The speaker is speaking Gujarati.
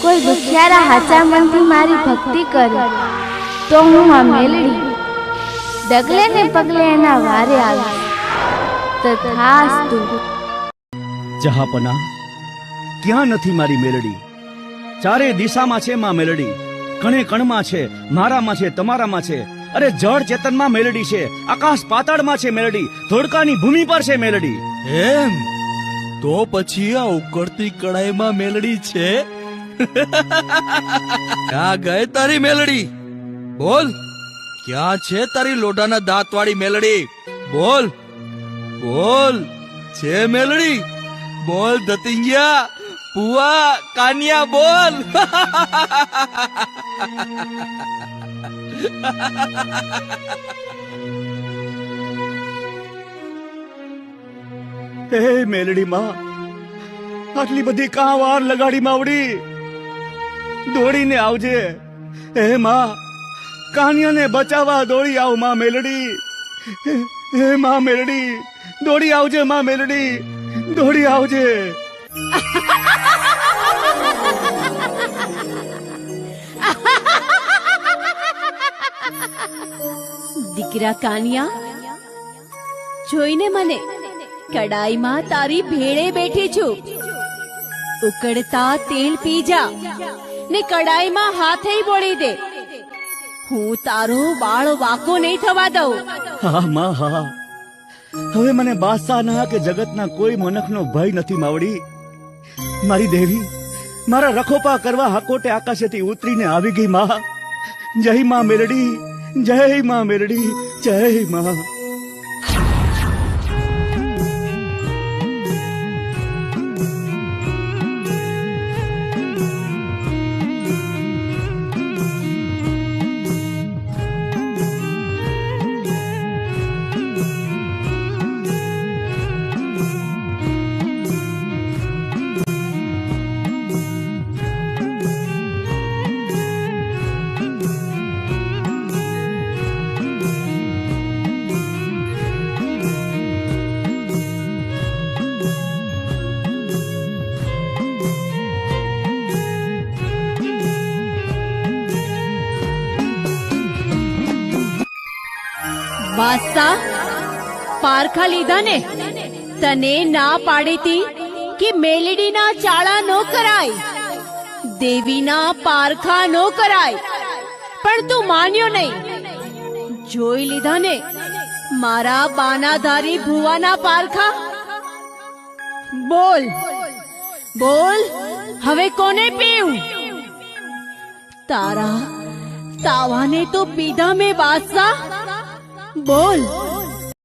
કોઈ દુખિયારા હાચા મનથી મારી ભક્તિ કરે તો હું આ મેલડી ડગલે ને પગલે એના વારે આવીશ. તથાસ્તુ. જહાપના, ક્યાં નથી મારી મેલડી? ચારે દિશામાં છે માં મેલડી, કણે કણમાં છે, મારામાં છે, તમારામાં છે. અરે જળ ચેતનમાં મેલડી છે, આકાશ પાતાળમાં છે મેલડી, ધોળકાની ભૂમિ પર છે મેલડી. એમ તો પછી આ ઉકળતી કડાઈમાં મેલડી છે? ક્યાં ગઈ તારી મેલડી? બોલ, ક્યાં છે તારી લોઢાના દાંત વાળી મેલડી? બોલ બોલ, છે મેલડી? બોલ દતિંગિયા, પુઆ, કાનિયા, બોલ. હે મેલડી માં, આટલી બધી કાં વાર લગાડી માવડી? દોડીને આવજે. હે માં, કાનિયાને બચાવવા દોડી આવ માં મેલડી. હે માં મેલડી, દોડી આવજે માં મેલડી, દોડી આવજે. દીકરા કાનિયા, જોઈને મને કડાઈમાં તારી ભેળે બેઠી છું. ઉકળતા તેલ પી જા ને કડાઈમાં હાથે બોળી દે. હું તારો બાળ વાકો નહીં થવા દઉં. હા માં હા, હવે મને બાદશાહના કે જગતના કોઈ મનખનો ભય નથી માવડી. મારી દેવી મારા રખોપા કરવા હાકોટે આકાશેથી ઉતરીને આવી ગઈ માં. જય માં મેલડી, જય માં મેલડી, જય માં. બાદશાહ, પારખા લીધા ને? તને ના પાડી તી કે મેલડીના ચાળા નો કરાય, દેવીના પારખા નો કરાય, પણ તું માન્યો નહીં. જોઈ લીધા ને મારા બાનાધારી ભુવાના પારખા? બોલ બોલ, હવે કોને પીવું? તારા તાવાને તો પીધા મેં બાદશાહ. બોલ.